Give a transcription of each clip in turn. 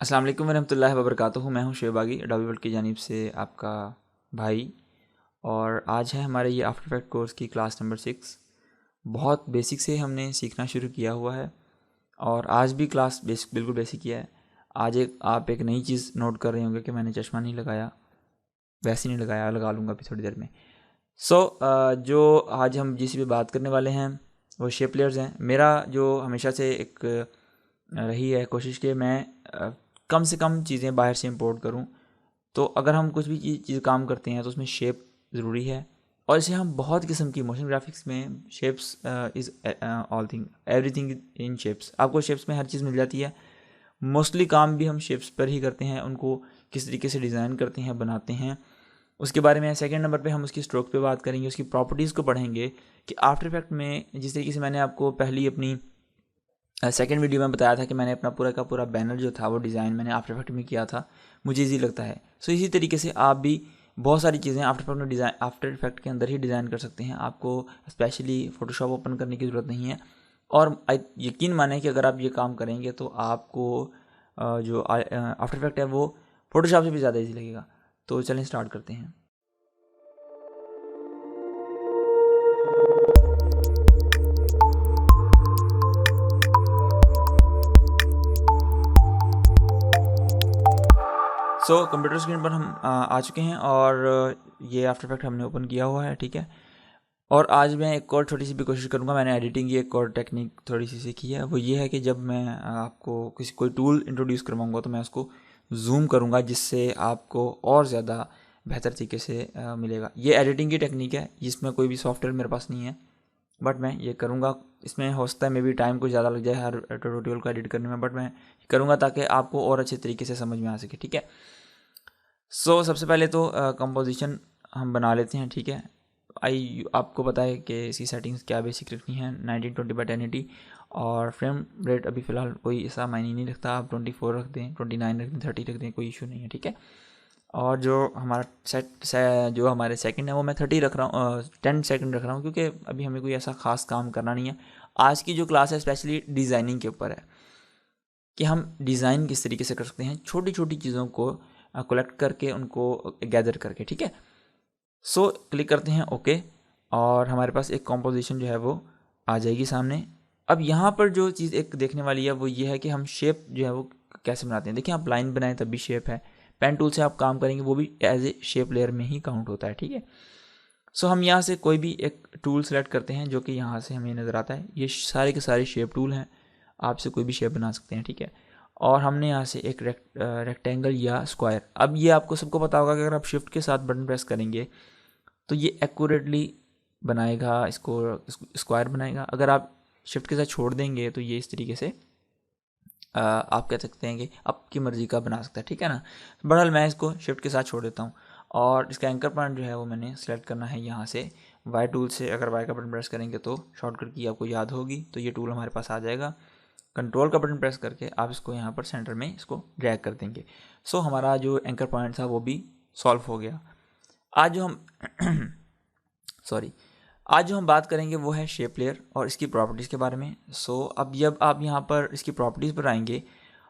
अस्सलाम वालेकुम वरहमतुल्लाहि वबरकातुहू। मैं हूं शेबागी अडोबी वर्ल्ड की जानिब से आपका भाई। और आज है हमारे ये आफ्टर इफेक्ट कोर्स की क्लास नंबर 6। बहुत बेसिक से हमने सीखना शुरू किया हुआ है और आज भी क्लास बिल्कुल बेसिक किया है। आज आप एक नई चीज़ नोट कर रहे होंगे कि मैंने चश्मा नहीं लगाया, वैसे नहीं लगाया, लगा लूँगा अभी थोड़ी देर में। जो आज हम जिस भी बात करने वाले हैं वो शेप लेयर्स हैं। मेरा जो हमेशा से एक रही है कोशिश कि मैं कम से कम चीज़ें बाहर से इंपोर्ट करूं। तो अगर हम कुछ भी चीज़ काम करते हैं तो उसमें शेप ज़रूरी है। और इसे हम बहुत किस्म की मोशन ग्राफिक्स में shapes is all thing everything in shapes, आपको शेप्स में हर चीज़ मिल जाती है। मोस्टली काम भी हम शेप्स पर ही करते हैं, उनको किस तरीके से डिज़ाइन करते हैं, बनाते हैं, उसके बारे में। सेकंड नंबर पे हम उसकी स्ट्रोक पे बात करेंगे, उसकी प्रॉपर्टीज़ को पढ़ेंगे कि आफ्टर इफेक्ट में जिस तरीके से मैंने आपको पहली अपनी सेकंड वीडियो में बताया था कि मैंने अपना पूरा का पूरा बैनर जो था वो डिज़ाइन मैंने आफ्टर इफेक्ट में किया था, मुझे इजी लगता है। सो इसी तरीके से आप भी बहुत सारी चीज़ें आफ्टर इफेक्ट में डिज़ाइन आफ्टर इफेक्ट के अंदर ही डिज़ाइन कर सकते हैं। आपको स्पेशली फ़ोटोशॉप ओपन करने की ज़रूरत नहीं है। और यकीन माने कि अगर आप ये काम करेंगे तो आपको जो आफ्टर इफेक्ट है वो फ़ोटोशॉप से भी ज़्यादा ईजी लगेगा। तो चलें स्टार्ट करते हैं। कंप्यूटर स्क्रीन पर हम आ चुके हैं और ये आफ्टर इफेक्ट हमने ओपन किया हुआ है, ठीक है। और आज मैं एक और छोटी सी भी कोशिश करूँगा। मैंने एडिटिंग की एक और टेक्निक थोड़ी सी सीखी है, वो ये है कि जब मैं आपको कोई टूल इंट्रोड्यूस करवाऊँगा तो मैं उसको जूम करूँगा, जिससे आपको और ज़्यादा बेहतर तरीके से मिलेगा। ये एडिटिंग की टेक्निक है, इसमें कोई भी सॉफ्टवेयर मेरे पास नहीं है, बट मैं ये करूँगा। इसमें हो सकता है मे भी टाइम कुछ ज़्यादा लग जाए हर ट्यूटोरियल को एडिट करने में, बट मैं करूँगा ताकि आपको और अच्छे तरीके से समझ में आ सके, ठीक है। सबसे पहले तो कंपोजिशन हम बना लेते हैं, ठीक है। आपको पता है कि इसकी सेटिंग्स क्या बेसिक रखनी है, 1920x1080। और फ्रेम रेट अभी फ़िलहाल कोई ऐसा मायने नहीं रखता, आप 24 रख दें, 29 रख दें, 30 रख दें, कोई इशू नहीं है, ठीक है। और जो हमारा जो हमारे सेकंड है वो मैं 30 रख रहा हूँ, 10 सेकंड रख रहा हूँ, क्योंकि अभी हमें कोई ऐसा ख़ास काम करना नहीं है। आज की जो क्लास है स्पेशली डिज़ाइनिंग के ऊपर है कि हम डिज़ाइन किस तरीके से कर सकते हैं, छोटी छोटी चीज़ों को कलेक्ट करके, उनको गैदर करके, ठीक है। क्लिक करते हैं ओके, और हमारे पास एक कॉम्पोजिशन जो है वो आ जाएगी सामने। अब यहाँ पर जो चीज़ एक देखने वाली है वो ये है कि हम शेप जो है वो कैसे बनाते हैं। देखिए, आप लाइन बनाएं तब भी शेप है, पेन टूल से आप काम करेंगे वो भी एज ए शेप लेयर में ही काउंट होता है, ठीक है। हम यहाँ से कोई भी एक टूल सेलेक्ट करते हैं जो कि यहाँ से हमें नज़र आता है। ये सारे के सारे शेप टूल हैं, आपसे कोई भी शेप बना सकते हैं, ठीक है। और हमने यहाँ से एक रेक्टेंगल या स्क्वायर, अब ये आपको सबको पता होगा कि अगर आप शिफ्ट के साथ बटन प्रेस करेंगे तो ये एक्यूरेटली बनाएगा, इसको स्क्वायर बनाएगा। अगर आप शिफ्ट के साथ छोड़ देंगे तो ये इस तरीके से आप कह सकते हैं कि आपकी मर्ज़ी का बना सकता है, ठीक है ना। बहरहाल मैं इसको शिफ्ट के साथ छोड़ देता हूँ। और इसका एंकर पॉइंट जो है वो मैंने सेलेक्ट करना है यहाँ से वाई टूल से। अगर वाई का बटन प्रेस करेंगे तो शॉर्टकट की आपको याद होगी, तो ये टूल हमारे पास आ जाएगा। कंट्रोल का बटन प्रेस करके आप इसको यहाँ पर सेंटर में इसको ड्रैग कर देंगे। हमारा जो एंकर पॉइंट था वो भी सॉल्व हो गया। आज जो हम आज जो हम बात करेंगे वो है शेप लेयर और इसकी प्रॉपर्टीज़ के बारे में। अब जब आप यहाँ पर इसकी प्रॉपर्टीज़ पर आएंगे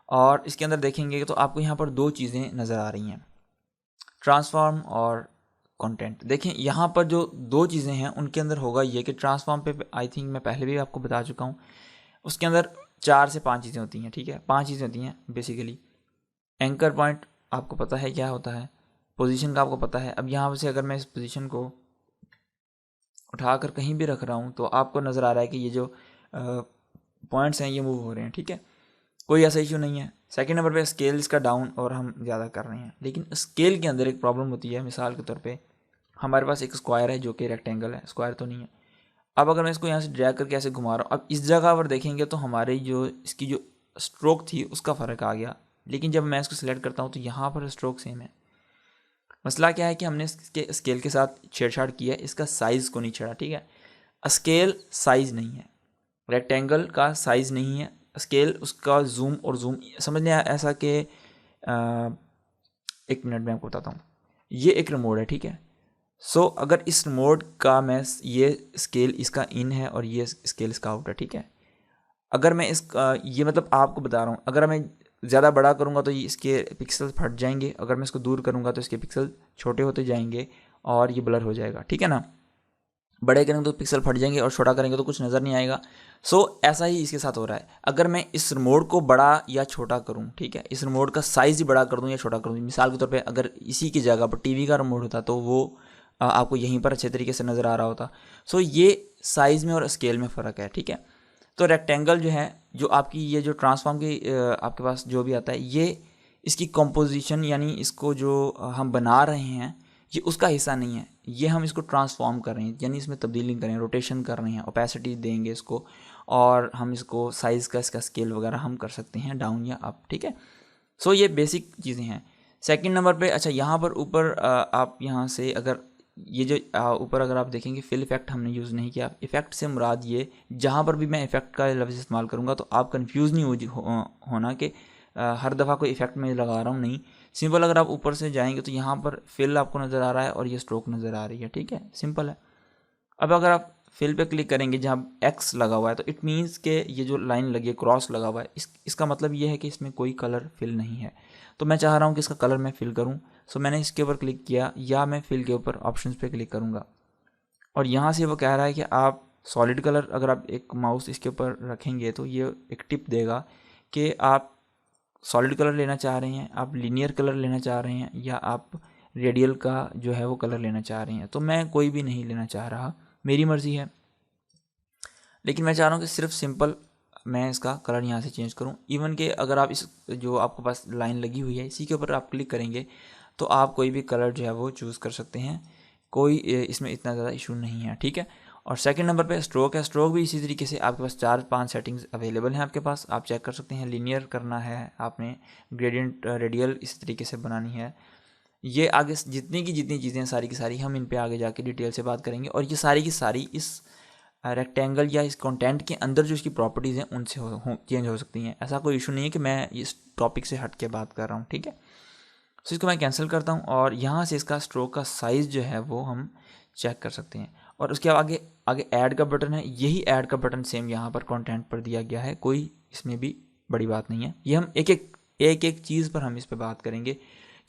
और इसके अंदर देखेंगे तो आपको यहाँ पर दो चीज़ें नज़र आ रही हैं, ट्रांसफॉर्म और कंटेंट। देखें, यहाँ पर जो दो चीज़ें हैं उनके अंदर होगा ये कि ट्रांसफॉर्म पे आई थिंक मैं पहले भी आपको बता चुका हूँ, उसके अंदर 4 से 5 चीज़ें होती हैं, ठीक है। 5 चीज़ें होती हैं बेसिकली। एंकर पॉइंट आपको पता है क्या होता है, पोजीशन का आपको पता है। अब यहाँ से अगर मैं इस पोजीशन को उठाकर कहीं भी रख रहा हूँ तो आपको नज़र आ रहा है कि ये जो पॉइंट्स हैं ये मूव हो रहे हैं, ठीक है। कोई ऐसा इशू नहीं है। सेकंड नंबर पे स्केल इसका डाउन और हम ज़्यादा कर रहे हैं, लेकिन स्केल के अंदर एक प्रॉब्लम होती है। मिसाल के तौर पे हमारे पास एक स्क्वायर है जो कि रेक्टेंगल है, स्क्वायर तो नहीं है। अब अगर मैं इसको यहाँ से ड्रैग करके ऐसे घुमा रहा हूँ, अब इस जगह पर देखेंगे तो हमारी जो इसकी जो स्ट्रोक थी उसका फ़र्क आ गया, लेकिन जब मैं इसको सिलेक्ट करता हूँ तो यहाँ पर स्ट्रोक सेम है। मसला क्या है कि हमने इसके स्केल के साथ छेड़छाड़ किया है, इसका साइज़ को नहीं छेड़ा, ठीक है। स्केल साइज़ नहीं है, रेक्टेंगल का साइज़ नहीं है स्केल, उसका जूम और जूम समझने ऐसा कि एक मिनट में आपको बताता हूँ। ये एक रिमोट है, ठीक है। अगर इस रिमोट का मैं ये स्केल इसका इन है और ये स्केल इसका आउट है, ठीक है। अगर मैं ये मतलब आपको बता रहा हूँ, अगर मैं ज़्यादा बड़ा करूँगा तो ये इसके पिक्सल फट जाएंगे, अगर मैं इसको दूर करूँगा तो इसके पिक्सल छोटे होते जाएंगे और ये ब्लर हो जाएगा, ठीक है ना। बड़े करेंगे तो पिक्सल फट जाएंगे और छोटा करेंगे तो कुछ नज़र नहीं आएगा। ऐसा ही इसके साथ हो रहा है। अगर मैं इस रिमोट को बड़ा या छोटा करूं, ठीक है, इस रिमोट का साइज़ ही बड़ा कर दूं या छोटा कर दूं, मिसाल के तौर पे अगर इसी की जगह पर टीवी का रिमोट होता तो वो आपको यहीं पर अच्छे तरीके से नज़र आ रहा होता। ये साइज़ में और स्केल में फ़र्क है, ठीक है। तो रेक्टेंगल जो है, जो आपकी ये जो ट्रांसफॉर्म की आपके पास जो भी आता है, ये इसकी कंपोजिशन यानी इसको जो हम बना रहे हैं ये उसका हिस्सा नहीं है, ये हम इसको ट्रांसफॉर्म कर रहे हैं, यानी इसमें तब्दीली कर रहे हैं, रोटेशन कर रहे हैं, ओपेसिटी देंगे इसको, और हम इसको साइज़ का इसका स्केल वगैरह हम कर सकते हैं डाउन या अप, ठीक है। ये बेसिक चीज़ें हैं। सेकंड नंबर पे, अच्छा यहाँ पर ऊपर आप यहाँ से अगर ये जो ऊपर अगर आप देखेंगे फिल इफेक्ट हमने यूज़ नहीं किया। इफेक्ट से मुराद ये, जहाँ पर भी मैं इफेक्ट का लफ्ज़ इस्तेमाल करूँगा तो आप कंफ्यूज नहीं होना कि हर दफ़ा कोई इफेक्ट मैं लगा रहा हूँ, नहीं। सिंपल अगर आप ऊपर से जाएंगे तो यहाँ पर फिल आपको नज़र आ रहा है और ये स्ट्रोक नज़र आ रही है, ठीक है, सिंपल है। अब अगर आप फिल पे क्लिक करेंगे जहाँ एक्स लगा हुआ है तो इट मीन्स के ये जो लाइन लगी है, क्रॉस लगा हुआ है, इसका मतलब ये है कि इसमें कोई कलर फिल नहीं है। तो मैं चाह रहा हूँ कि इसका कलर मैं फिल करूँ, मैंने इसके ऊपर क्लिक किया, या मैं फिल के ऊपर ऑप्शंस पे क्लिक करूँगा और यहाँ से वो कह रहा है कि आप सॉलिड कलर, अगर आप एक माउस इसके ऊपर रखेंगे तो ये एक टिप देगा कि आप सॉलिड कलर लेना चाह रहे हैं, आप लीनियर कलर लेना चाह रहे हैं, या आप रेडियल का जो है वो कलर लेना चाह रहे हैं। तो मैं कोई भी नहीं लेना चाह रहा, मेरी मर्ज़ी है, लेकिन मैं चाह रहा हूँ कि सिर्फ सिंपल मैं इसका कलर यहाँ से चेंज करूँ। इवन कि अगर आप इस जो आपके पास लाइन लगी हुई है इसी के ऊपर आप क्लिक करेंगे तो आप कोई भी कलर जो है वो चूज़ कर सकते हैं, कोई इसमें इतना ज़्यादा इशू नहीं है, ठीक है। और सेकंड नंबर पे स्ट्रोक है। स्ट्रोक भी इसी तरीके से आपके पास 4-5 सेटिंग्स अवेलेबल हैं आपके पास, आप चेक कर सकते हैं। लीनियर करना है आपने, ग्रेडियंट रेडियल इस तरीके से बनानी है। ये आगे जितनी चीज़ें हैं सारी की सारी हम इन पे आगे जाके डिटेल से बात करेंगे, और ये सारी की सारी इस रेक्टेंगल या इस कंटेंट के अंदर जो इसकी प्रॉपर्टीज़ हैं उनसे चेंज हो सकती हैं। ऐसा कोई इशू नहीं है कि मैं इस टॉपिक से हट के बात कर रहा हूँ, ठीक है। इसको मैं कैंसिल करता हूँ और यहाँ से इसका स्ट्रोक का साइज़ जो है वो हम चेक कर सकते हैं। और उसके आगे आगे ऐड का बटन है, यही ऐड का बटन सेम यहाँ पर कंटेंट पर दिया गया है, कोई इसमें भी बड़ी बात नहीं है। ये हम एक चीज़ पर हम इस पर बात करेंगे,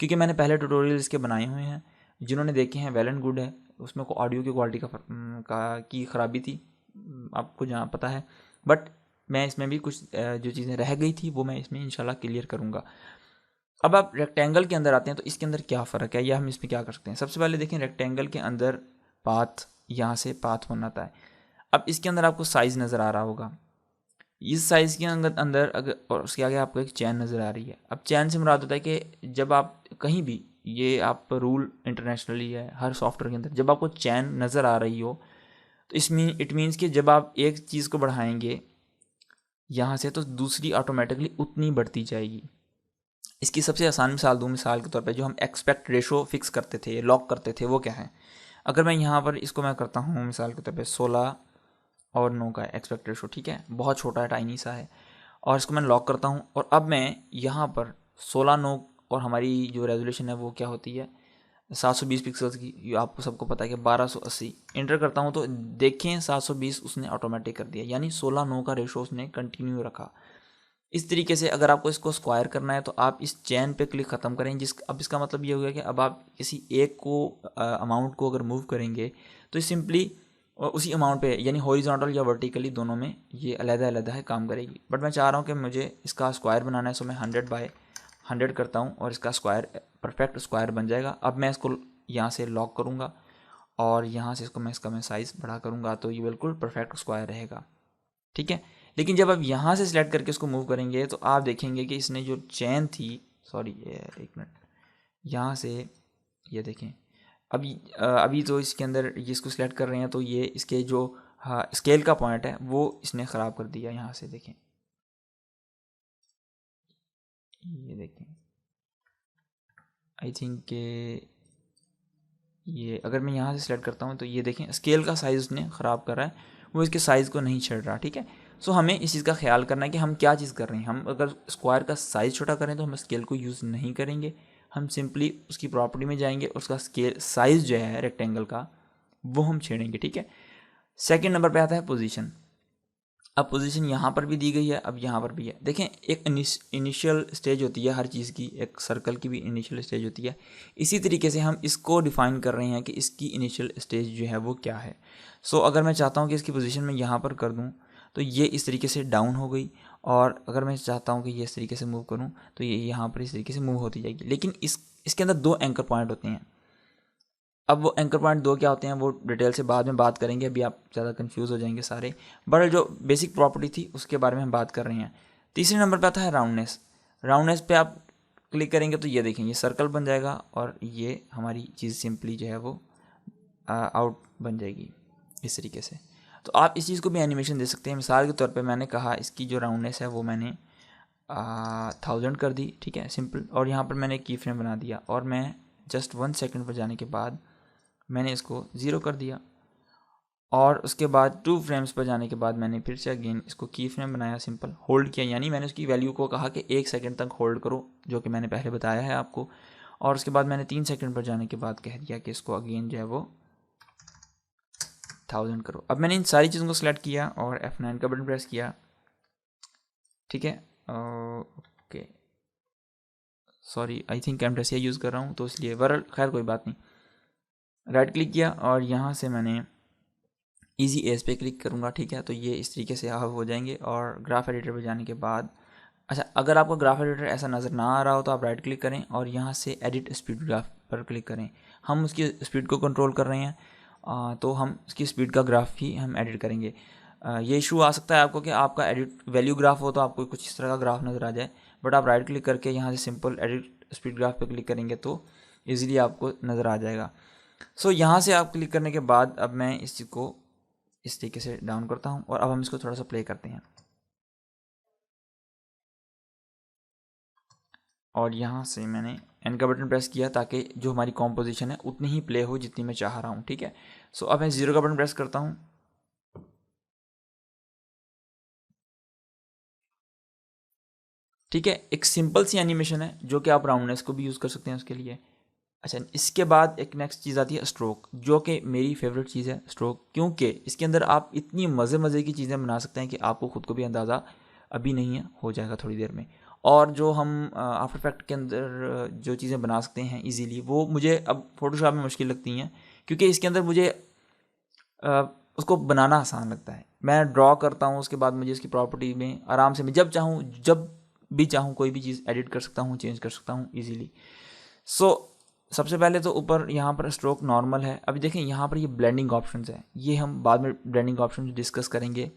क्योंकि मैंने पहले ट्यूटोरियल इसके बनाए हुए हैं, जिन्होंने देखे हैं वेल एंड गुड है। उसमें को ऑडियो की क्वालिटी की ख़राबी थी, आपको जहाँ पता है, बट मैं इसमें भी कुछ जो चीज़ें रह गई थी वो मैं इसमें इंशाल्लाह क्लियर करूँगा। अब आप रेक्टेंगल के अंदर आते हैं तो इसके अंदर क्या फ़र्क है या हम इसमें क्या कर सकते हैं। सबसे पहले देखें, रेक्टेंगल के अंदर पाथ, यहाँ से पाथ बनाता है। अब इसके अंदर आपको साइज़ नज़र आ रहा होगा, इस साइज़ के अंदर अगर, और उसके आगे आपको एक चैन नज़र आ रही है। अब चैन से मुराद होता है कि जब आप कहीं भी, ये आप रूल इंटरनेशनली है हर सॉफ्टवेयर के अंदर, जब आपको चैन नज़र आ रही हो तो इसमें इट मीन्स कि जब आप एक चीज़ को बढ़ाएंगे यहाँ से तो दूसरी ऑटोमेटिकली उतनी बढ़ती जाएगी। इसकी सबसे आसान मिसाल दूँ, मिसाल के तौर पे जो हम एक्सपेक्ट रेशो फिक्स करते थे, लॉक करते थे, वो क्या है। अगर मैं यहाँ पर इसको मैं करता हूँ मिसाल के तौर पे 16 और 9 का एक्सपेक्ट रेशो, ठीक है, बहुत छोटा है, टाइनी सा है, और इसको मैं लॉक करता हूँ। और अब मैं यहाँ पर 16, 9 और हमारी जो रेजोल्यूशन है वो क्या होती है 720 पिक्सल्स की, ये आपको सबको पता है कि 1280 इंटर करता हूँ तो देखें 720 उसने ऑटोमेटिक कर दिया, यानी 16-9 का रेशो उसने कंटिन्यू रखा। इस तरीके से अगर आपको इसको स्क्वायर करना है तो आप इस चैन पे क्लिक ख़त्म करें, अब इसका मतलब ये हो गया कि अब आप किसी एक को अमाउंट को अगर मूव करेंगे तो सिंपली उसी अमाउंट पे, यानी हॉरिजॉन्टल या वर्टिकली दोनों में ये अलग-अलग है काम करेगी। बट मैं चाह रहा हूँ कि मुझे इसका स्क्वायर बनाना है, सो मैं 100/100 करता हूँ और इसका स्क्वायर परफेक्ट स्क्वायर बन जाएगा। अब मैं इसको यहाँ से लॉक करूँगा और यहाँ से इसको मैं साइज़ बड़ा करूँगा तो ये बिल्कुल परफेक्ट स्क्वायर रहेगा, ठीक है। लेकिन जब आप यहाँ से सिलेक्ट करके इसको मूव करेंगे तो आप देखेंगे कि इसने जो चैन थी, सॉरी एक मिनट, यहाँ से ये देखें, अभी तो इसके अंदर ये इसको सिलेक्ट कर रहे हैं तो ये इसके जो स्केल का पॉइंट है वो इसने ख़राब कर दिया। यहाँ से देखें, ये देखें, आई थिंक के ये अगर मैं यहाँ से सिलेक्ट करता हूँ तो ये देखें स्केल का साइज़ उसने ख़राब कर रहा है, वो इसके साइज़ को नहीं छेड़ रहा, ठीक है। हमें इस चीज़ का ख्याल करना है कि हम क्या चीज़ कर रहे हैं। हम अगर स्क्वायर का साइज़ छोटा करें तो हम स्केल को यूज़ नहीं करेंगे, हम सिंपली उसकी प्रॉपर्टी में जाएंगे और उसका स्केल साइज़ जो है रेक्टेंगल का वो हम छेड़ेंगे, ठीक है। सेकेंड नंबर पर आता है पोजीशन। अब पोजीशन यहाँ पर भी दी गई है, अब यहाँ पर भी है। देखें, एक इनिशियल स्टेज होती है हर चीज़ की, एक सर्कल की भी इनिशियल स्टेज होती है। इसी तरीके से हम इसको डिफ़ाइन कर रहे हैं कि इसकी इनिशियल स्टेज जो है वो क्या है। सो अगर मैं चाहता हूँ कि इसकी पोजीशन मैं यहाँ पर कर दूँ तो ये इस तरीके से डाउन हो गई, और अगर मैं चाहता हूँ कि ये इस तरीके से मूव करूँ तो ये यहाँ पर इस तरीके से मूव होती जाएगी। लेकिन इसके अंदर दो एंकर पॉइंट होते हैं। अब वो एंकर पॉइंट दो क्या होते हैं वो डिटेल से बाद में बात करेंगे, अभी आप ज़्यादा कंफ्यूज हो जाएंगे सारे, बट जो बेसिक प्रॉपर्टी थी उसके बारे में हम बात कर रहे हैं। तीसरे नंबर पे आता है राउंडनेस। राउंडनेस पे आप क्लिक करेंगे तो ये देखें, ये सर्कल बन जाएगा और ये हमारी चीज़ सिंपली जो है वो आउट बन जाएगी इस तरीके से। तो आप इस चीज़ को भी एनिमेशन दे सकते हैं। मिसाल के तौर पे मैंने कहा इसकी जो राउंडनेस है वो मैंने 1000 कर दी, ठीक है, सिंपल। और यहाँ पर मैंने एक की फ्रेम बना दिया और मैं जस्ट 1 सेकंड पर जाने के बाद मैंने इसको 0 कर दिया, और उसके बाद 2 फ्रेम्स पर जाने के बाद मैंने फिर से अगेन इसको की फ्रेम बनाया, सिंपल होल्ड किया, यानी मैंने उसकी वैल्यू को कहा कि 1 सेकंड तक होल्ड करो, जो कि मैंने पहले बताया है आपको। और उसके बाद मैंने 3 सेकंड पर जाने के बाद कह दिया कि इसको अगेन जो है वो 1000 करो। अब मैंने इन सारी चीज़ों को सिलेक्ट किया और F9 का बटन प्रेस किया, ठीक है। ओके, सॉरी, आई थिंक कैमरेसिया यूज़ कर रहा हूँ तो इसलिए, वर खैर कोई बात नहीं। राइट क्लिक किया और यहाँ से मैंने इजी एज पे क्लिक करूँगा, ठीक है। तो ये इस तरीके से ऑफ हो जाएंगे। और ग्राफ एडिटर पे जाने के बाद, अच्छा, अगर आपको ग्राफ एडिटर ऐसा नज़र ना आ रहा हो तो आप राइट क्लिक करें और यहाँ से एडिट स्पीड ग्राफ पर क्लिक करें। हम उसकी स्पीड को कंट्रोल कर रहे हैं, तो हम उसकी स्पीड का ग्राफ ही हम एडिट करेंगे। ये इशू आ सकता है आपको कि आपका एडिट वैल्यू ग्राफ हो तो आपको कुछ इस तरह का ग्राफ नज़र आ जाए, बट आप राइट क्लिक करके यहाँ से सिंपल एडिट स्पीड ग्राफ पर क्लिक करेंगे तो ईज़िली आपको नज़र आ जाएगा। सो यहाँ से आप क्लिक करने के बाद अब मैं इस चीज़ को इस तरीके से डाउन करता हूँ और अब हम इसको थोड़ा सा प्ले करते हैं। और यहाँ से मैंने एन का बटन प्रेस किया ताकि जो हमारी कॉम्पोजिशन है उतनी ही प्ले हो जितनी मैं चाह रहा हूँ, ठीक है। सो अब मैं 0 का बटन प्रेस करता हूँ, ठीक है। एक सिंपल सी एनिमेशन है जो कि आप राउंडनेस को भी यूज़ कर सकते हैं उसके लिए। अच्छा, इसके बाद एक नेक्स्ट चीज़ आती है स्ट्रोक, जो कि मेरी फेवरेट चीज़ है स्ट्रोक, क्योंकि इसके अंदर आप इतनी मज़े मज़े की चीज़ें बना सकते हैं कि आपको खुद को भी अंदाज़ा अभी नहीं है, हो जाएगा थोड़ी देर में। और जो हम आफ्टर इफेक्ट के अंदर जो चीज़ें बना सकते हैं इजीली, वो मुझे अब फोटोशॉप में मुश्किल लगती हैं, क्योंकि इसके अंदर मुझे उसको बनाना आसान लगता है। मैं ड्रॉ करता हूँ, उसके बाद मुझे इसकी प्रॉपर्टी में आराम से मैं जब भी चाहूँ कोई भी चीज़ एडिट कर सकता हूँ, चेंज कर सकता हूँ ईजीली। सो सबसे पहले तो ऊपर यहाँ पर स्ट्रोक नॉर्मल है। अभी देखें यहाँ पर ये ब्लेंडिंग ऑप्शंस है, ये हम बाद में ब्लेंडिंग ऑप्शन डिस्कस करेंगे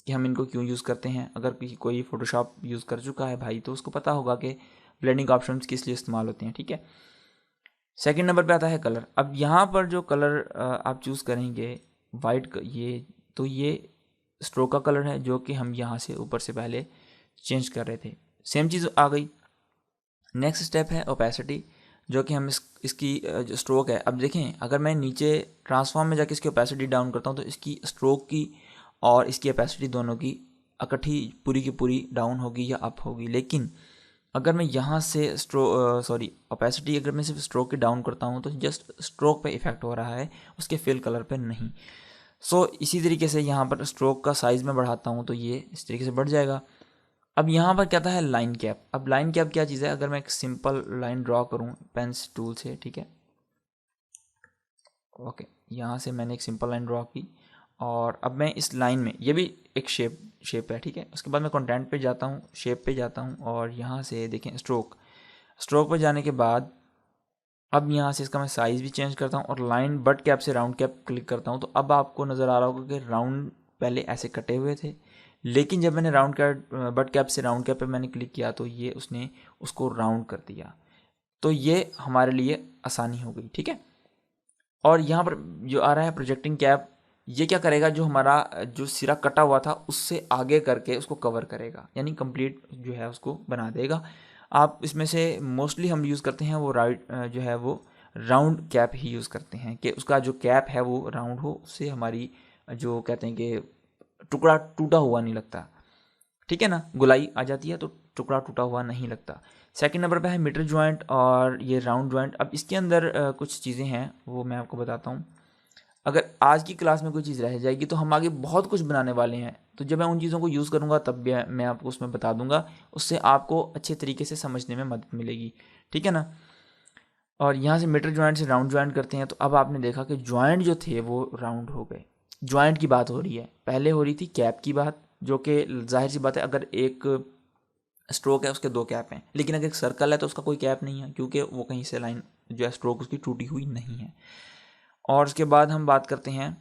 कि हम इनको क्यों यूज़ करते हैं। अगर कोई फोटोशॉप यूज़ कर चुका है भाई तो उसको पता होगा कि ब्लेंडिंग ऑप्शंस किस लिए इस्तेमाल होते हैं, ठीक है। सेकंड नंबर पे आता है कलर। अब यहाँ पर जो कलर आप चूज़ करेंगे वाइट, ये स्ट्रोक का कलर है जो कि हम यहाँ से ऊपर से पहले चेंज कर रहे थे। सेम चीज़ आ गई। नेक्स्ट स्टेप है ओपेसिटी, जो कि हम इसकी जो स्ट्रोक है, अब देखें अगर मैं नीचे ट्रांसफॉर्म में जाके इसकी ओपेसिटी डाउन करता हूँ तो इसकी स्ट्रोक की और इसकी ओपेसिटी दोनों की इकट्ठी पूरी की पूरी डाउन होगी या अप होगी। लेकिन अगर मैं यहाँ से ओपेसिटी अगर मैं सिर्फ स्ट्रोक की डाउन करता हूँ तो जस्ट स्ट्रोक पे इफेक्ट हो रहा है, उसके फिल कलर पे नहीं। इसी तरीके से यहाँ पर स्ट्रोक का साइज़ में बढ़ाता हूँ तो ये इस तरीके से बढ़ जाएगा। अब यहाँ पर क्या था है लाइन कैप। अब लाइन कैप क्या चीज़ है, अगर मैं एक सिंपल लाइन ड्रॉ करूँ पेंस टूल से, ठीक है, ओके, यहाँ से मैंने एक सिंपल लाइन ड्रॉ की और अब मैं इस लाइन में, ये भी एक शेप है, ठीक है। उसके बाद मैं कंटेंट पे जाता हूँ, शेप पे जाता हूँ और यहाँ से देखें स्ट्रोक पे जाने के बाद अब यहाँ से इसका मैं साइज़ भी चेंज करता हूँ और लाइन बट कैप से राउंड कैप क्लिक करता हूँ। तो अब आपको नज़र आ रहा होगा कि राउंड पहले ऐसे कटे हुए थे, लेकिन जब मैंने बट कैप से राउंड कैप पे मैंने क्लिक किया तो ये उसने उसको राउंड कर दिया। तो ये हमारे लिए आसानी हो गई, ठीक है। और यहाँ पर जो आ रहा है प्रोजेक्टिंग कैप, ये क्या करेगा, जो हमारा जो सिरा कटा हुआ था उससे आगे करके उसको कवर करेगा, यानी कंप्लीट जो है उसको बना देगा। आप इसमें से मोस्टली हम यूज़ करते हैं वो जो है वो राउंड कैप ही यूज़ करते हैं कि उसका जो कैप है वो राउंड हो, उससे हमारी जो कहते हैं कि टुकड़ा टूटा हुआ नहीं लगता, ठीक है ना, गुलाई आ जाती है तो टुकड़ा टूटा हुआ नहीं लगता। सेकंड नंबर पे है मीटर जॉइंट और ये राउंड जॉइंट। अब इसके अंदर कुछ चीज़ें हैं वो मैं आपको बताता हूँ। अगर आज की क्लास में कोई चीज़ रह जाएगी तो हम आगे बहुत कुछ बनाने वाले हैं, तो जब मैं उन चीज़ों को यूज़ करूँगा तब भी मैं आपको उसमें बता दूंगा, उससे आपको अच्छे तरीके से समझने में मदद मिलेगी, ठीक है ना। और यहाँ से मीटर जॉइंट से राउंड जॉइंट करते हैं, तो अब आपने देखा कि जॉइंट जो थे वो राउंड हो गए। जॉइंट की बात हो रही है, पहले हो रही थी कैप की बात, जो कि जाहिर सी बात है, अगर एक स्ट्रोक है उसके दो कैप हैं, लेकिन अगर एक सर्कल है तो उसका कोई कैप नहीं है, क्योंकि वो कहीं से लाइन जो है स्ट्रोक उसकी टूटी हुई नहीं है। और उसके बाद हम बात करते हैं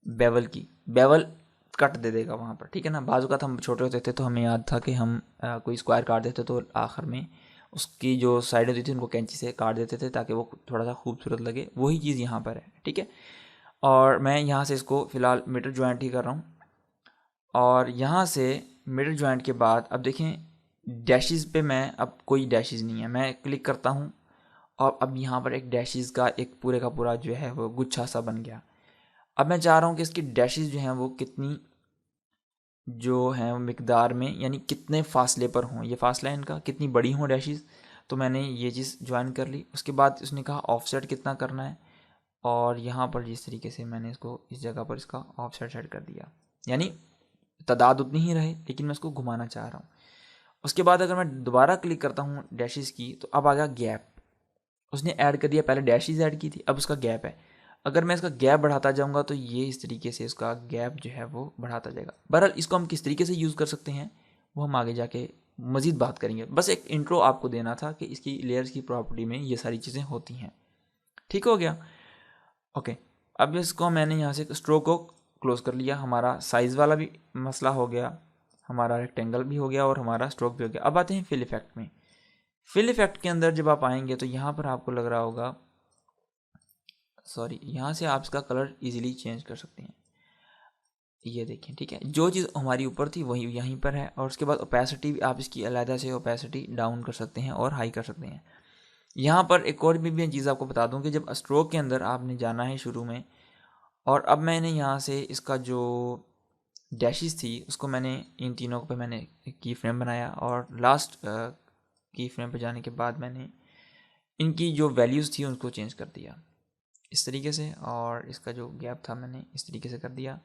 बेवल की। बेवल कट दे देगा वहाँ पर, ठीक है ना। बाजू का हम छोटे होते थे तो हमें याद था कि हम कोई स्क्वायर काट देते तो आखिर में उसकी जो साइड होती थी उनको कैंची से काट देते थे ताकि वो थोड़ा सा खूबसूरत लगे। वही चीज़ यहाँ पर है, ठीक है। और मैं यहाँ से इसको फ़िलहाल मीटर जॉइंट ही कर रहा हूँ। और यहाँ से मीटर जॉइंट के बाद अब देखें डैशेस पे मैं अब कोई डैशेस नहीं है, मैं क्लिक करता हूँ और अब यहाँ पर एक डैशेस का एक पूरे का पूरा जो है वो गुच्छा सा बन गया। अब मैं चाह रहा हूँ कि इसकी डैशेस जो हैं वो कितनी जो हैं मिकदार में, यानी कितने फासले पर हों, ये फासला इनका कितनी बड़ी हों डैशेस। तो मैंने ये चीज़ ज्वाइन कर ली। उसके बाद उसने कहा ऑफसेट कितना करना है, और यहाँ पर जिस तरीके से मैंने इसको इस जगह पर इसका ऑफसेट सेट कर दिया, यानी तादाद उतनी ही रहे लेकिन मैं इसको घुमाना चाह रहा हूँ। उसके बाद अगर मैं दोबारा क्लिक करता हूँ डैशेस की, तो अब आ गया गैप। उसने ऐड कर दिया, पहले डैशेस ऐड की थी, अब उसका गैप है। अगर मैं इसका गैप बढ़ाता जाऊंगा तो ये इस तरीके से इसका गैप जो है वो बढ़ाता जाएगा। बहरहाल इसको हम किस तरीके से यूज़ कर सकते हैं वो हम आगे जाके मज़ीद बात करेंगे। बस एक इंट्रो आपको देना था कि इसकी लेयर्स की प्रॉपर्टी में ये सारी चीज़ें होती हैं। ठीक हो गया, ओके। अब इसको मैंने यहाँ से स्ट्रोक को क्लोज कर लिया, हमारा साइज़ वाला भी मसला हो गया, हमारा रेक्टेंगल भी हो गया और हमारा स्ट्रोक भी हो गया। अब आते हैं फिल इफेक्ट में। फिल इफेक्ट के अंदर जब आप आएंगे तो यहाँ पर आपको लग रहा होगा, सॉरी, यहाँ से आप इसका कलर इजीली चेंज कर सकते हैं। ये देखें, ठीक है, जो चीज़ हमारी ऊपर थी वही यहीं पर है। और उसके बाद ओपेसिटी भी आप इसकी अलहदा से ओपेसिटी डाउन कर सकते हैं और हाई कर सकते हैं। यहाँ पर एक और भी चीज़ आपको बता दूं कि जब स्ट्रोक के अंदर आपने जाना है शुरू में, और अब मैंने यहाँ से इसका जो डैशेस थी उसको मैंने इन तीनों पे मैंने की फ्रेम बनाया, और लास्ट की फ्रेम पे जाने के बाद मैंने इनकी जो वैल्यूज़ थी उनको चेंज कर दिया इस तरीके से, और इसका जो गैप था मैंने इस तरीके से कर दिया,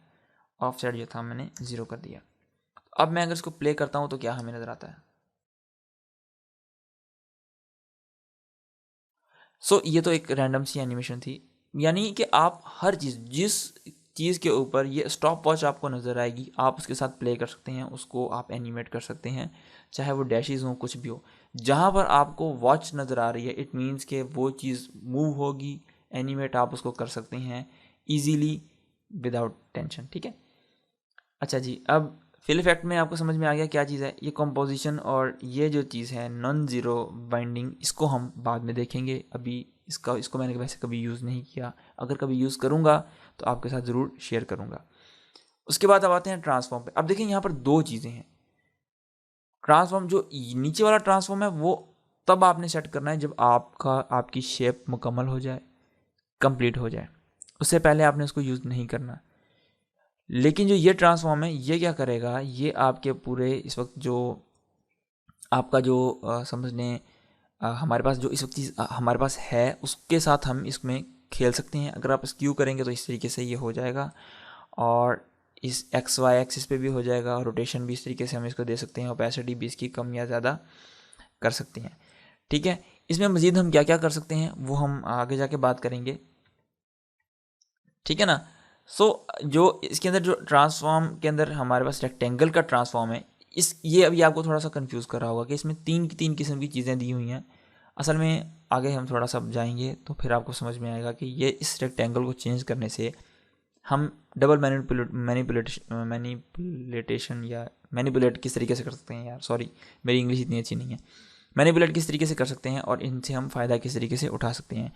ऑफ साइड जो था मैंने 0 कर दिया। अब मैं अगर इसको प्ले करता हूँ तो क्या हमें नज़र आता है। सो ये तो एक रैंडम सी एनिमेशन थी, यानी कि आप हर चीज़ जिस चीज़ के ऊपर ये स्टॉप वॉच आपको नज़र आएगी आप उसके साथ प्ले कर सकते हैं, उसको आप एनिमेट कर सकते हैं, चाहे वो डैशेस हो कुछ भी हो। जहाँ पर आपको वॉच नज़र आ रही है इट मीन्स के वो चीज़ मूव होगी, एनिमेट आप उसको कर सकते हैं ईजीली विदाउट टेंशन, ठीक है। अच्छा जी, अब फिल इफेक्ट में आपको समझ में आ गया क्या चीज़ है ये कंपोजिशन, और ये जो चीज़ है नॉन ज़ीरो बाइंडिंग, इसको हम बाद में देखेंगे। अभी इसको मैंने वैसे कभी यूज़ नहीं किया, अगर कभी यूज़ करूँगा तो आपके साथ ज़रूर शेयर करूँगा। उसके बाद अब आते हैं ट्रांसफॉर्म पे। अब देखिए यहाँ पर दो चीज़ें हैं। ट्रांसफॉर्म जो नीचे वाला ट्रांसफॉर्म है वो तब आपने सेट करना है जब आपकी शेप मुकम्मल हो जाए, कंप्लीट हो जाए, उससे पहले आपने उसको यूज़ नहीं करना। लेकिन जो ये ट्रांसफॉर्म है ये क्या करेगा, ये आपके पूरे इस वक्त जो आपका जो समझ लें हमारे पास जो इस वक्त चीज़ हमारे पास है उसके साथ हम इसमें खेल सकते हैं। अगर आप स्क्यू करेंगे तो इस तरीके से ये हो जाएगा, और इस एक्स वाई एक्सिस पे भी हो जाएगा, और रोटेशन भी इस तरीके से हम इसको दे सकते हैं, ओपेसिटी भी इसकी कम या ज़्यादा कर सकते हैं, ठीक है। इसमें मज़ीद हम क्या क्या कर सकते हैं वो हम आगे जाके बात करेंगे, ठीक है ना। जो इसके अंदर जो ट्रांसफॉर्म के अंदर हमारे पास रेक्टेंगल का ट्रांसफॉर्म है, ये अभी आपको थोड़ा सा कंफ्यूज कर रहा होगा कि इसमें तीन किस्म की चीज़ें दी हुई हैं। असल में आगे हम थोड़ा सा जाएंगे तो फिर आपको समझ में आएगा कि ये इस रेक्टेंगल को चेंज करने से हम डबल मैनिपुलेटेशन या मैनिपुलेट किस तरीके से कर सकते हैं, यार सॉरी मेरी इंग्लिश इतनी अच्छी नहीं है, मैनिपुलेट किस तरीके से कर सकते हैं और इनसे हम फ़ायदा किस तरीके से उठा सकते हैं।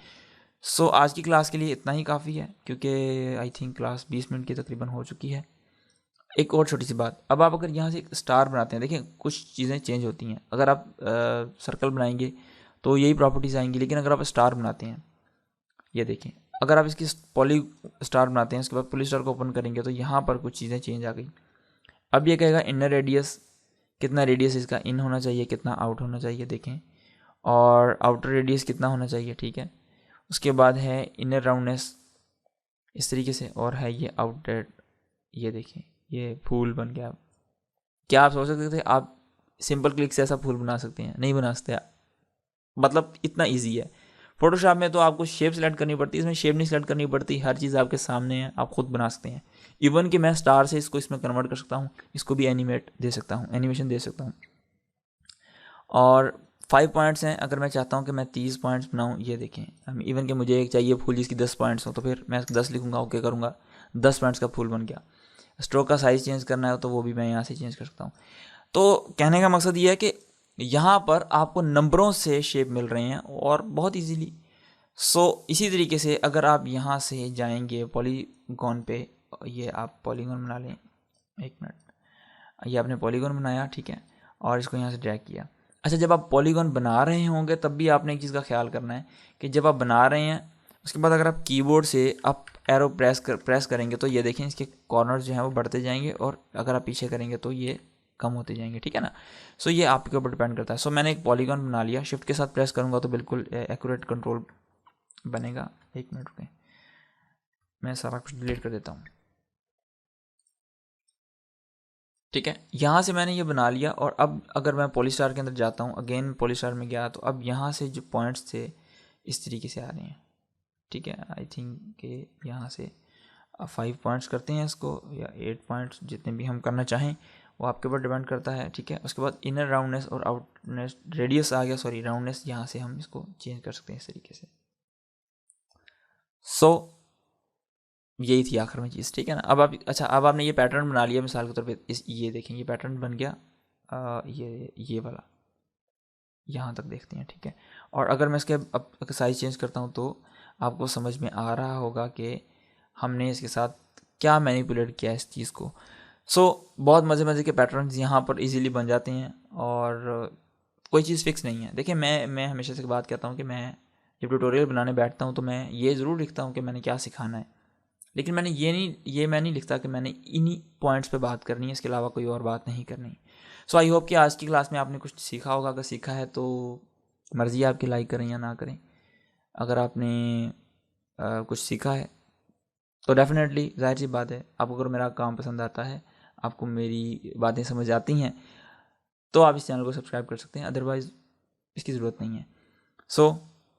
आज की क्लास के लिए इतना ही काफ़ी है, क्योंकि आई थिंक क्लास 20 मिनट की तकरीबन हो चुकी है। एक और छोटी सी बात, अब आप अगर यहाँ से एक स्टार बनाते हैं, देखिए कुछ चीज़ें चेंज होती हैं। अगर आप सर्कल बनाएंगे तो यही प्रॉपर्टीज़ आएंगी, लेकिन अगर आप स्टार बनाते हैं, ये देखें, अगर आप इसकी पॉली स्टार बनाते हैं उसके बाद पॉली स्टार को ओपन करेंगे तो यहाँ पर कुछ चीज़ें चेंज आ गई। अब ये कहेगा इनर रेडियस, कितना रेडियस इसका इन होना चाहिए, कितना आउट होना चाहिए, देखें, और आउटर रेडियस कितना होना चाहिए, ठीक है। उसके बाद है इनर राउंडनेस, इस तरीके से। और है ये आउटडेट, ये देखिए ये फूल बन गया। क्या आप सोच सकते थे आप सिंपल क्लिक से ऐसा फूल बना सकते हैं? नहीं बना सकते, मतलब इतना ईजी है। फोटोशॉप में तो आपको शेप सेलेक्ट करनी पड़ती है, इसमें शेप नहीं सेलेक्ट करनी पड़ती, हर चीज़ आपके सामने है, आप खुद बना सकते हैं। इवन कि मैं स्टार से इसको इसमें कन्वर्ट कर सकता हूँ, इसको भी एनिमेट दे सकता हूँ, एनिमेशन दे सकता हूँ। और 5 पॉइंट्स हैं, अगर मैं चाहता हूँ कि मैं 30 पॉइंट्स बनाऊँ, ये देखें, इवन कि मुझे एक चाहिए फूल जिसकी 10 पॉइंट्स हो, तो फिर मैं 10 लिखूँगा, ओके करूँगा, 10 पॉइंट्स का फूल बन गया। स्ट्रोक का साइज़ चेंज करना है तो वो भी मैं यहाँ से चेंज कर सकता हूँ। तो कहने का मकसद ये है कि यहाँ पर आपको नंबरों से शेप मिल रहे हैं और बहुत इजीली। इसी तरीके से अगर आप यहाँ से जाएंगे पॉलीगॉन पे, ये आप पॉलीगॉन बना लें, एक मिनट, ये आपने पॉलीगॉन बनाया, ठीक है, और इसको यहाँ से ड्रैग किया। अच्छा, जब आप पॉलीगॉन बना रहे होंगे तब भी आपने एक चीज़ का ख्याल करना है कि जब आप बना रहे हैं उसके बाद अगर आप कीबोर्ड से आप एरो प्रेस करेंगे तो ये देखें इसके कॉर्नर्स जो हैं वो बढ़ते जाएंगे, और अगर आप पीछे करेंगे तो ये कम होते जाएंगे, ठीक है ना। ये आपके ऊपर डिपेंड करता है। मैंने एक पॉलीगॉन बना लिया, शिफ्ट के साथ प्रेस करूँगा तो बिल्कुल एक्यूरेट कंट्रोल बनेगा। एक मिनट रुकें, मैं सारा कुछ डिलीट कर देता हूँ, ठीक है। यहाँ से मैंने ये बना लिया, और अब अगर मैं पॉलीस्टार के अंदर जाता हूँ, अगेन पॉलीस्टार में गया, तो अब यहाँ से जो पॉइंट्स थे इस तरीके से आ रहे हैं, ठीक है। आई थिंक कि यहाँ से 5 पॉइंट्स करते हैं इसको, या 8 पॉइंट्स, जितने भी हम करना चाहें वो आपके ऊपर डिपेंड करता है, ठीक है। उसके बाद इनर राउंडनेस और आउटनेस, रेडियस आ गया, सॉरी राउंडनेस, यहाँ से हम इसको चेंज कर सकते हैं इस तरीके से। यही थी आखिर में चीज़, ठीक है ना। अब आप, अच्छा, अब आपने ये पैटर्न बना लिया मिसाल के तौर पे, ये देखें ये पैटर्न बन गया, ये वाला, यहाँ तक देखते हैं, ठीक है। और अगर मैं इसके अब साइज़ चेंज करता हूँ तो आपको समझ में आ रहा होगा कि हमने इसके साथ क्या मैनिपुलेट किया इस चीज़ को। बहुत मज़े मज़े के पैटर्न्स यहाँ पर इजीली बन जाते हैं, और कोई चीज़ फिक्स नहीं है। देखिए मैं हमेशा से बात कहता हूँ कि मैं जब ट्यूटोरियल बनाने बैठता हूँ तो मैं ये ज़रूर लिखता हूँ कि मैंने क्या सिखाना है, लेकिन मैं नहीं लिखता कि मैंने इन्हीं पॉइंट्स पे बात करनी है, इसके अलावा कोई और बात नहीं करनी। आई होप कि आज की क्लास में आपने कुछ सीखा होगा। अगर सीखा है तो मर्ज़ी है आपकी, लाइक करें या ना करें। अगर आपने कुछ सीखा है तो डेफिनेटली ज़ाहिर सी बात है, आपको अगर मेरा काम पसंद आता है, आपको मेरी बातें समझ आती हैं, तो आप इस चैनल को सब्सक्राइब कर सकते हैं, अदरवाइज़ इसकी ज़रूरत नहीं है।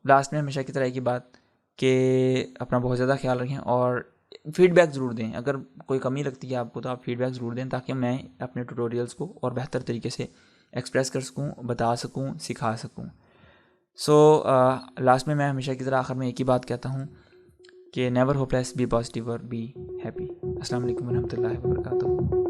लास्ट में हमेशा की तरह की बात कि अपना बहुत ज़्यादा ख्याल रखें, और फीडबैक ज़रूर दें। अगर कोई कमी लगती है आपको तो आप फीडबैक ज़रूर दें, ताकि मैं अपने ट्यूटोरियल्स को और बेहतर तरीके से एक्सप्रेस कर सकूं, बता सकूं, सिखा सकूं। लास्ट में मैं हमेशा की तरह आखिर में एक ही बात कहता हूं कि नेवर होपलेस, बी पॉजिटिव और बी हैप्पी। अस्सलाम वालेकुम रहमतुल्लाहि व बरकातहू।